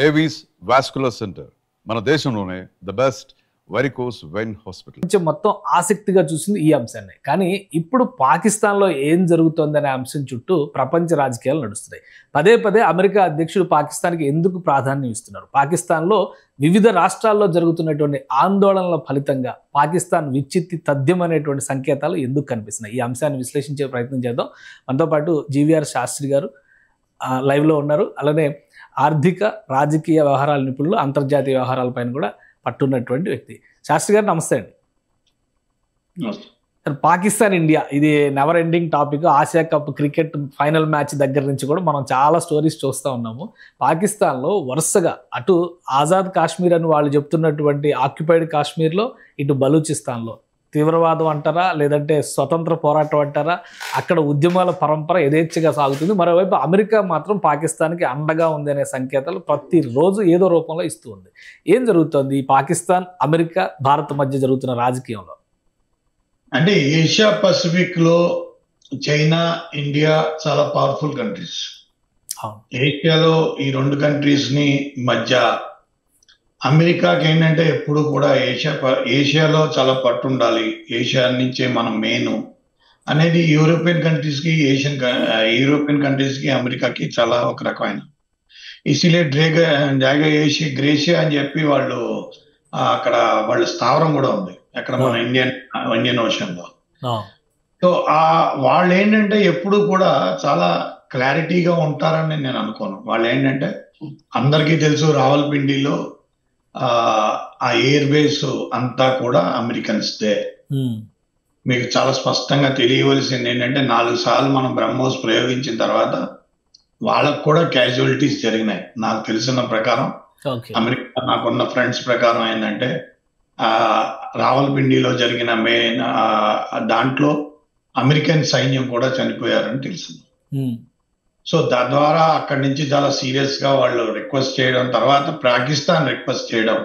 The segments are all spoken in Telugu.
ఏవీస్ వాస్కులర్ సెంటర్ మన దేశంలోనే the best varicose vein hospital. కొంచెం మొత్తం ఆసక్తిగా చూసింది ఈ అంశాన్ని. కానీ ఇప్పుడు పాకిస్తాన్లో ఏం జరుగుతోందనే అంశం చుట్టూ ప్రపంచ రాజకీయాలు నడుస్తున్నాయి. పదే పదే అమెరికా అధ్యక్షుడు పాకిస్తాన్కి ఎందుకు ప్రాధాన్యం ఇస్తున్నారు? పాకిస్తాన్లో వివిధ రాష్ట్రాల్లో జరుగుతున్నటువంటి ఆందోళనల ఫలితంగా పాకిస్తాన్ విచ్చిత్తి తథ్యం అనేటువంటి సంకేతాలు ఎందుకు కనిపిస్తున్నాయి? ఈ అంశాన్ని విశ్లేషించే ప్రయత్నం చేద్దాం. మనతో పాటు జీవీఆర్ శాస్త్రి గారు లైవ్లో ఉన్నారు. అలానే ఆర్థిక రాజకీయ వ్యవహారాల నిపుణులు, అంతర్జాతీయ వ్యవహారాలపైన కూడా పట్టున్నటువంటి వ్యక్తి. శాస్త్రి గారు నమస్తే అండి. పాకిస్తాన్ ఇండియా ఇది never ending topic. Asia cup cricket final match దగ్గర నుంచి కూడా మనం చాలా స్టోరీస్ చూస్తూ ఉన్నాము. పాకిస్తాన్లో వరుసగా అటు ఆజాద్ కాశ్మీర్ అని వాళ్ళు చెప్తున్నటువంటి ఆక్యుపైడ్ కాశ్మీర్లో, ఇటు బలూచిస్తాన్లో తీవ్రవాదం అంటారా లేదంటే స్వతంత్ర పోరాటం అంటారా, అక్కడ ఉద్యమాల పరంపర యథేచ్ఛగా సాగుతుంది. మరోవైపు అమెరికా మాత్రం పాకిస్తాన్కి అండగా ఉంది అనే సంకేతాలు ప్రతిరోజు ఏదో రూపంలో ఇస్తూ ఉంది. ఏం జరుగుతుంది ఈ పాకిస్తాన్, అమెరికా, భారత్ మధ్య జరుగుతున్న రాజకీయంలో? అంటే ఏషియా పసిఫిక్ లో చైనా, ఇండియా చాలా పవర్ఫుల్ కంట్రీస్. ఏషియాలో ఈ రెండు కంట్రీస్ ని మధ్య అమెరికాకి ఏంటంటే ఎప్పుడు కూడా ఏషియాలో చాలా పట్టు ఉండాలి, ఏషియా నుంచే మనం మెయిన్ అనేది యూరోపియన్ కంట్రీస్ కి అమెరికాకి చాలా ఒక రకమైన ఇసిలే గ్రేషియా అని చెప్పి వాళ్ళు అక్కడ వాళ్ళ స్థావరం కూడా ఉంది అక్కడ మన ఇండియన్ ఓషన్ లో. సో వాళ్ళు ఏంటంటే ఎప్పుడు కూడా చాలా క్లారిటీగా ఉంటారని నేను అనుకోను. వాళ్ళు ఏంటంటే అందరికీ తెలుసు రావల్పిండిలో ఆ ఎయిర్ బేస్ అంతా కూడా అమెరికన్స్దే. మీకు చాలా స్పష్టంగా తెలియవలసింది ఏంటంటే 4 సార్లు మనం బ్రహ్మోస్ ప్రయోగించిన తర్వాత వాళ్ళకు కూడా క్యాజువాలిటీస్ జరిగినాయి. నాకు తెలిసిన ప్రకారం అమెరికా నాకున్న ఫ్రెండ్స్ ప్రకారం ఏంటంటే రావల్పిండిలో జరిగిన మెయిన్ దాంట్లో అమెరికన్ సైన్యం కూడా చనిపోయారని తెలిసింది. సో తద్వారా అక్కడి నుంచి చాలా సీరియస్ గా వాళ్ళు రిక్వెస్ట్ చేయడం, తర్వాత పాకిస్తాన్ రిక్వెస్ట్ చేయడం,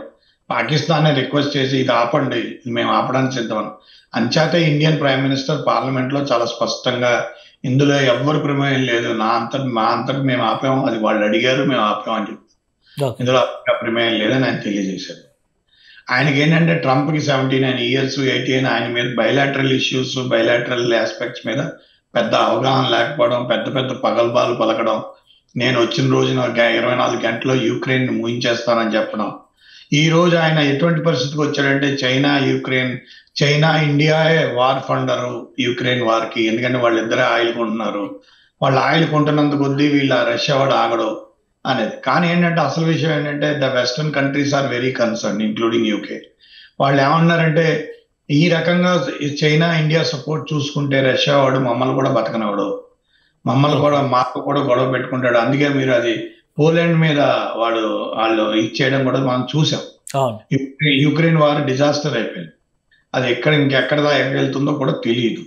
పాకిస్తాన్ రిక్వెస్ట్ చేసి ఇది ఆపండి, మేము ఆపడానికి సిద్ధం. అంచేత ఇండియన్ ప్రైమ్ మినిస్టర్ పార్లమెంట్ లో చాలా స్పష్టంగా ఇందులో ఎవ్వరు ప్రమేయం లేదు, మా అంతటి మేము ఆపాము, అది వాళ్ళు అడిగారు మేము ఆపాము అని చెప్పి ఇందులో ప్రమేయం లేదని ఆయన తెలియజేశారు. ఆయనకి ఏంటంటే ట్రంప్ కి 79 years 80 ఆయన మీద బైలాటరల్ ఇష్యూస్, బైలాటరల్ ఆస్పెక్ట్స్ మీద పెద్ద అవగాహన లేకపోవడం, పెద్ద పెద్ద పగల్బాలు పలకడం, నేను వచ్చిన రోజున 24 గంటల్లో యుక్రెయిన్ ముగించేస్తానని చెప్పడం. ఈ రోజు ఆయన ఎటువంటి పరిస్థితికి వచ్చాడంటే చైనా ఇండియాయే వార్ ఫండరు యుక్రెయిన్ వార్కి, ఎందుకంటే వాళ్ళిద్దరే ఆయిల్ కొంటున్నారు, వాళ్ళు ఆయిల్ కొంటున్నంత కొద్దీ వీళ్ళ రష్యా వాడు ఆగడు అనేది. కానీ ఏంటంటే అసలు విషయం ఏంటంటే the western countries are very concern including UK. వాళ్ళు ఏమన్నారంటే ఈ రకంగా చైనా ఇండియా సపోర్ట్ చూసుకుంటే రష్యా వాడు మమ్మల్ని కూడా బతకనవాడు, మమ్మల్ని కూడా మాకు కూడా గొడవ పెట్టుకుంటాడు, అందుకే మీరు అది పోలాండ్ మీద వాళ్ళు ఇచ్చేయడం కూడా మనం చూసాం. యుక్రెయిన్ వార్ డిజాస్టర్ అయిపోయింది, అది ఇంకెక్కడ దాకా వెళ్తుందో కూడా తెలియదు.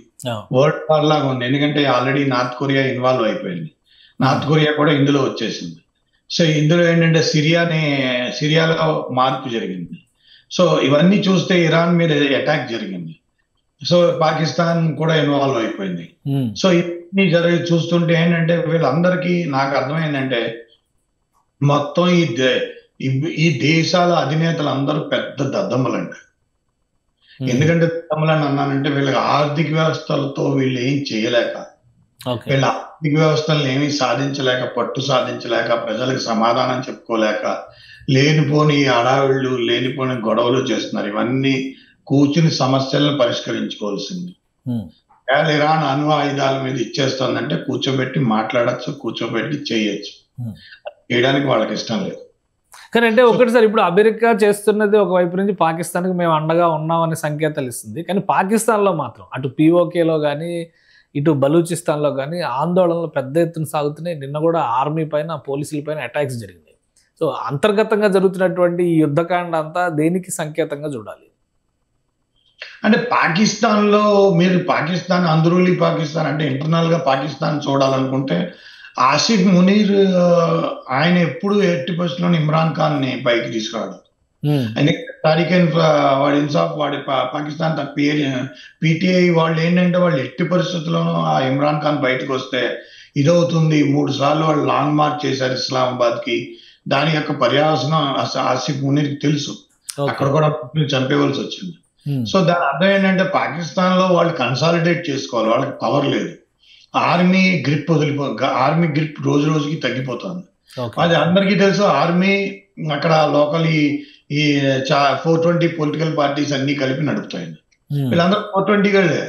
వరల్డ్ వార్ లాగా ఉంది, ఎందుకంటే ఆల్రెడీ నార్త్ కొరియా ఇన్వాల్వ్ అయిపోయింది, నార్త్ కొరియా కూడా ఇందులో వచ్చేసింది. సో ఇందులో ఏంటంటే సిరియాలో మార్పు జరిగింది. సో ఇవన్నీ చూస్తే ఇరాన్ మీద అటాక్ జరిగింది, సో పాకిస్తాన్ కూడా ఇన్వాల్వ్ అయిపోయింది. సో ఇవన్నీ చూస్తుంటే ఏంటంటే వీళ్ళందరికీ నాకు అర్థమైందంటే మొత్తం ఈ దేశాల అధినేతలు అందరూ పెద్ద దద్దమ్మలండి. ఎందుకంటే దద్దమ్మలని అన్నానంటే వీళ్ళకి ఆర్థిక వ్యవస్థలతో వీళ్ళు ఏం చేయలేక, వీళ్ళ ఆర్థిక వ్యవస్థలను ఏమీ సాధించలేక, పట్టు సాధించలేక, ప్రజలకు సమాధానం చెప్పుకోలేక లేనిపోని అడావిళ్ళు, లేనిపోని గొడవలు చేస్తున్నారు. ఇవన్నీ కూర్చుని సమస్యలను పరిష్కరించుకోవాల్సింది. ఇరాన్ అణు ఆయుధాల మీద ఇచ్చేస్తుందంటే కూర్చోబెట్టి మాట్లాడచ్చు, కూర్చోబెట్టి చేయొచ్చు, చేయడానికి వాళ్ళకి ఇష్టం లేదు. కానీ అంటే ఒకటిసారి ఇప్పుడు అమెరికా చేస్తున్నది ఒకవైపు నుంచి పాకిస్తాన్కి మేము అండగా ఉన్నామనే సంకేతాలు ఇస్తుంది. కానీ పాకిస్తాన్లో మాత్రం అటు పిఓకేలో కానీ ఇటు బలూచిస్తాన్లో కానీ ఆందోళనలు పెద్ద ఎత్తున సాగుతున్నాయి. నిన్న కూడా ఆర్మీ పైన, పోలీసుల పైన అటాక్స్ జరిగినాయి. సో అంతర్గతంగా జరుగుతున్నటువంటి ఈ యుద్ధకాండ అంతా దేనికి సంకేతంగా చూడాలి? అంటే పాకిస్తాన్లో మీరు అందరూలి పాకిస్తాన్ అంటే ఇంటర్నల్ గా పాకిస్తాన్ చూడాలనుకుంటే ఆసిఫ్ మునీర్ ఆయన ఎప్పుడు ఎట్టి పరిస్థితుల్లో ఇమ్రాన్ ఖాన్ ని పైకి తీసుకురాడు. తారీఖ్ వాడి ఇన్సాఫ్ వాడి పాకిస్తాన్ పీటీఐ వాళ్ళు ఏంటంటే వాళ్ళు ఎట్టి పరిస్థితుల్లోనూ ఆ ఇమ్రాన్ ఖాన్ బయటకు వస్తే ఇదవుతుంది. 3 సార్లు వాళ్ళు లాంగ్ మార్చ్ చేశారు ఇస్లామాబాద్ కి, దాని యొక్క పర్యావసనం ఆసిఫ్ మునీర్కి తెలుసు. అక్కడ కూడా చంపేవలసి వచ్చింది. సో దాని అర్థం ఏంటంటే పాకిస్తాన్ లో వాళ్ళు కన్సాలిడేట్ చేసుకోవాలి, వాళ్ళకి పవర్ లేదు. ఆర్మీ గ్రిప్ ఆర్మీ గ్రిప్ రోజు రోజుకి తగ్గిపోతుంది. అది అందరికీ తెలుసు. ఆర్మీ అక్కడ లోకల్ ఈ 420 పొలిటికల్ పార్టీస్ అన్ని కలిపి నడుపుతాయండి. వీళ్ళందరూ 420 గళ్ళే.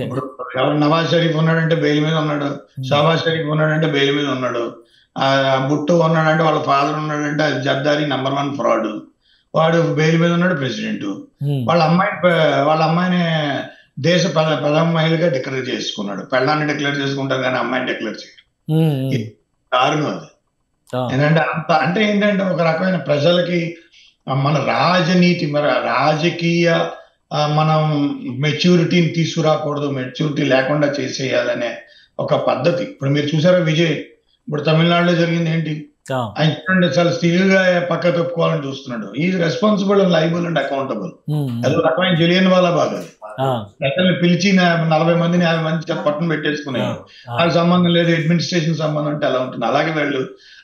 ఇప్పుడు ఎవరు నవాజ్ షరీఫ్ ఉన్నాడంటే బెయిల్ మీద ఉన్నాడు, షహబాజ్ షరీఫ్ ఉన్నాడంటే బెయిల్ మీద ఉన్నాడు, భుట్టో ఉన్నాడంటే వాళ్ళ ఫాదర్ ఉన్నాడంటే జర్దారీ #1 ఫ్రాడ్, వాడు బెయిల్ మీద ఉన్నాడు ప్రెసిడెంట్. వాళ్ళ అమ్మాయిని దేశ ప్రథమ మహిళగా డిక్లేర్ చేసుకున్నాడు. పెళ్ళాన్ని డిక్లేర్ చేసుకుంటారు కానీ అమ్మాయిని డిక్లేర్ చేయరు. దారుణం అది. అంటే ఏంటంటే ఒక రకమైన ప్రజలకి మన రాజనీతి రాజకీయ మనం మెచ్యూరిటీని తీసుకురాకూడదు, మెచ్యూరిటీ లేకుండా చేసేయాలనే ఒక పద్ధతి. ఇప్పుడు మీరు చూసారా విజయ్, ఇప్పుడు తమిళనాడులో జరిగింది ఏంటి? ఆయన చూడండి చాలా స్టిల్గా పక్క తప్పుకోవాలని చూస్తున్నాడు. Is responsible and liable and accountable. అదో రకమైన జలియన్ వాలా బాగ్. ప్రజల్ని పిలిచి 40 మందిని 50 మంది పట్టణ పెట్టేసుకున్నారు. నాకు సంబంధం లేదు, అడ్మినిస్ట్రేషన్ సంబంధం అంటే అలా ఉంటుంది. అలాగే వాళ్ళు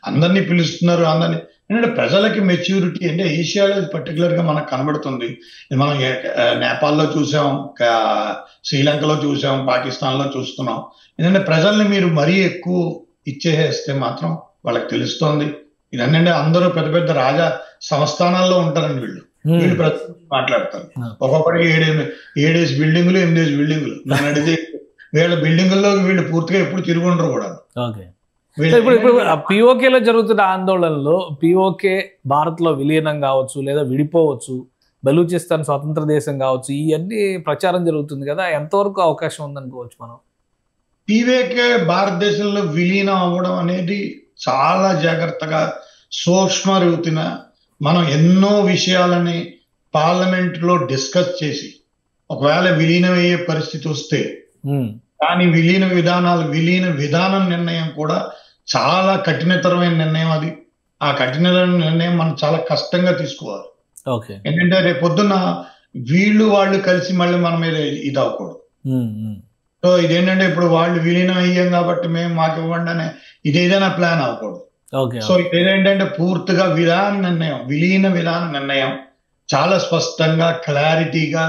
అందరినీ పిలుస్తున్నారు. అందరినీ ఎందుకంటే ప్రజలకి మెచ్యూరిటీ అంటే ఏషియాలో పర్టికులర్ గా మనకు కనబడుతుంది. మనం నేపాల్లో చూసాం, శ్రీలంకలో చూసాం, పాకిస్తాన్ లో చూస్తున్నాం. ఎందుకంటే ప్రజల్ని మీరు మరీ ఎక్కువ ఇచ్చేస్తే మాత్రం వాళ్ళకి తెలుస్తోంది. ఇదన్నీ అందరూ పెద్ద పెద్ద రాజా సంస్థానాల్లో ఉంటారండి వీళ్ళు ప్రజలు మాట్లాడతారు. ఒక్కొక్కడికి 7 బిల్డింగులు 8 బిల్డింగులు అడిగితే వీళ్ళ బిల్డింగుల్లో వీళ్ళు పూర్తిగా ఎప్పుడు తిరుగుండరు కూడా. ఇప్పుడు పిఓకేలో జరుగుతున్న ఆందోళనలో పిఓకే భారత్ లో విలీనం కావచ్చు లేదా విడిపోవచ్చు, బలూచిస్తాన్ స్వతంత్ర దేశం కావచ్చు, ఇవన్నీ ప్రచారం జరుగుతుంది కదా, ఎంతవరకు అవకాశం ఉందనుకోవచ్చు మనం? పిఓకే భారతదేశంలో విలీనం అవ్వడం అనేది చాలా జాగ్రత్తగా సూక్ష్మ రీతిన మనం ఎన్నో విషయాలని పార్లమెంట్ లో డిస్కస్ చేసి ఒకవేళ విలీనం అయ్యే పరిస్థితి వస్తే కానీ విలీన విధానం నిర్ణయం కూడా చాలా కఠినతరమైన నిర్ణయం. అది ఆ కఠినమైన నిర్ణయం మనం చాలా కష్టంగా తీసుకోవాలి. ఎందుకంటే రేపు పొద్దున్న వాళ్ళు కలిసి మళ్ళీ మన మీద ఇది అవ్వకూడదు. సో ఇదేంటంటే ఇప్పుడు వాళ్ళు విలీనం అయ్యాం కాబట్టి మేము మాకు ఇవ్వండి అనే ఇదేదైనా ప్లాన్ అవ్వకూడదు. సో ఇదేంటంటే పూర్తిగా విలీన విధాన నిర్ణయం చాలా స్పష్టంగా క్లారిటీగా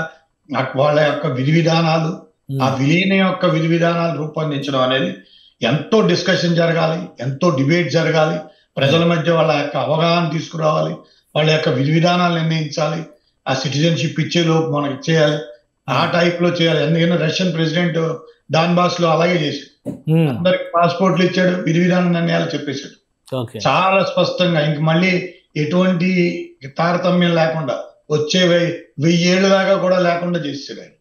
వాళ్ళ యొక్క విధి విధానాలు, ఆ విలీన యొక్క విధి విధానాలు రూపొందించడం అనేది ఎంతో డిస్కషన్ జరగాలి, ఎంతో డిబేట్ జరగాలి, ప్రజల మధ్య వాళ్ళ యొక్క అవగాహన తీసుకురావాలి, వాళ్ళ యొక్క విధి విధానాలు నిర్ణయించాలి, ఆ సిటిజన్షిప్ ఇచ్చేలోపు మనకి ఇచ్చేయాలి, ఆ టైప్ లో చేయాలి. ఎందుకంటే రష్యన్ ప్రెసిడెంట్ డాన్బాస్ లో అలాగే చేశాడు. అందరికి పాస్పోర్ట్లు ఇచ్చాడు, విధి విధాన నిర్ణయాలు చెప్పేశాడు చాలా స్పష్టంగా. ఇంక మళ్ళీ ఎటువంటి తారతమ్యం లేకుండా వచ్చే 1000 ఏళ్ళ దాకా కూడా లేకుండా చేసాడు ఆయన.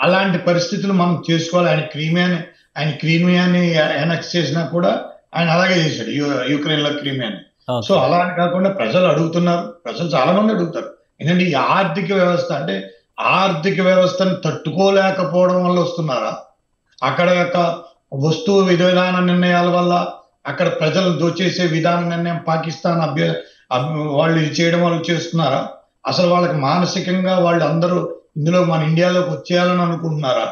అలాంటి పరిస్థితులు మనం చేసుకోవాలి. ఆయన క్రీమియాని ఎనెక్స్ చేసినా కూడా ఆయన అలాగే చేశాడు, యుక్రెయిన్ లో క్రీమియాని. సో అలా కాకుండా ప్రజలు అడుగుతున్నారు, ప్రజలు చాలా మంది అడుగుతారు. ఎందుకంటే ఈ ఆర్థిక వ్యవస్థను తట్టుకోలేకపోవడం వల్ల వస్తున్నారా, అక్కడ యొక్క వస్తువు విధి విధాన నిర్ణయాల వల్ల, అక్కడ ప్రజలు దోచేసే విధాన నిర్ణయం పాకిస్తాన్ వాళ్ళు ఇది చేయడం వల్ల చేస్తున్నారా, అసలు వాళ్ళకి మానసికంగా వాళ్ళు అందరూ ఇందులో మన ఇండియాలోకి వచ్చేయాలని అనుకుంటున్నారా,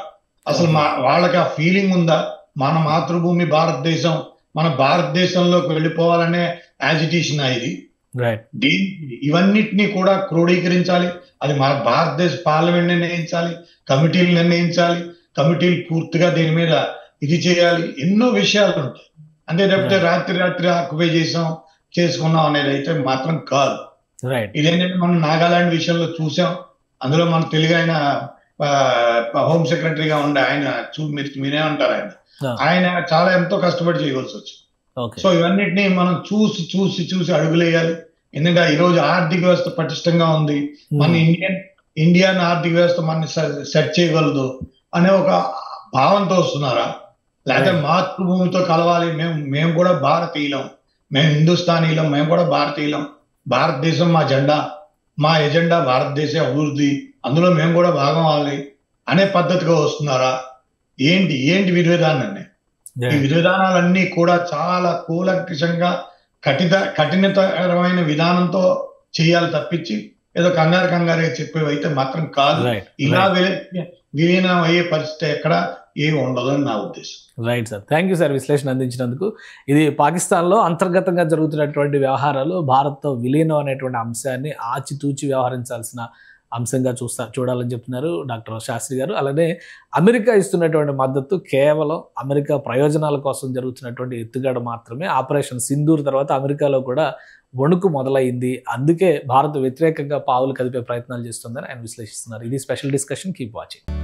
అసలు వాళ్ళకి ఆ ఫీలింగ్ ఉందా, మన మాతృభూమి భారతదేశం, మన భారతదేశంలోకి వెళ్ళిపోవాలనే యాజిటేషన్ ఇది. ఇవన్నిటినీ కూడా క్రోడీకరించాలి. అది మన భారతదేశ పార్లమెంట్ నిర్ణయించాలి, కమిటీలు నిర్ణయించాలి, కమిటీలు పూర్తిగా దీని మీద ఇది చేయాలి. ఎన్నో విషయాలు ఉంటాయి. అంతే తప్పితే రాత్రి ఆక్యుపై చేసుకున్నాం అనేది అయితే మాత్రం కాదు. ఇదేంటంటే మనం నాగాలాండ్ విషయంలో చూసాం. అందులో మన తెలుగు ఆయన హోమ్ సెక్రటరీగా ఉండే ఆయన మీరేమంటారు, ఆయన చాలా ఎంతో కష్టపడి చేయవలసి వచ్చింది. సో ఇవన్నిటిని మనం చూసి అడుగులేయాలి. ఎందుకంటే ఈ రోజు ఆర్థిక వ్యవస్థ పటిష్టంగా ఉంది, మన ఇండియన్ ఆర్థిక వ్యవస్థ మన సెట్ చేయగలదు అనే ఒక భావంతో వస్తున్నారా, లేకపోతే మాతృభూమితో కలవాలి, మేము కూడా భారతీయులం, మేము హిందుస్థానీలం, మేము కూడా భారతీయులం, భారతదేశం మా ఎజెండా భారతదేశ అభివృద్ధి, అందులో మేము కూడా భాగం అవ్వాలి అనే పద్ధతిగా వస్తున్నారా? ఏంటి విధి విధానాన్ని? ఈ విధి విధానాలన్నీ కూడా చాలా కూలంకషంగా కఠినతరమైన విధానంతో చేయాలి తప్పించి ఏదో కంగారుగా చెప్పేవి అయితే మాత్రం కాదు. ఇలా విలీనం అయ్యే పరిస్థితి ఎక్కడ ఏమి ఉండదని నా ఉద్దేశం. Right sir, thank you sir విశ్లేషణ అందించినందుకు. ఇది పాకిస్తాన్లో అంతర్గతంగా జరుగుతున్నటువంటి వ్యవహారాలు భారత్తో విలీనం అనేటువంటి అంశాన్ని ఆచితూచి వ్యవహరించాల్సిన అంశంగా చూడాలని చెప్తున్నారు డాక్టర్ శాస్త్రి గారు. అలానే అమెరికా ఇస్తున్నటువంటి మద్దతు కేవలం అమెరికా ప్రయోజనాల కోసం జరుగుతున్నటువంటి ఎత్తుగడ మాత్రమే. ఆపరేషన్ సింధూర్ తర్వాత అమెరికాలో కూడా వణుకు మొదలైంది, అందుకే భారత్ వ్యతిరేకంగా పావులు కదిపే ప్రయత్నాలు చేస్తుందని ఆయన విశ్లేషిస్తున్నారు. ఇది స్పెషల్ డిస్కషన్, కీప్ వాచింగ్.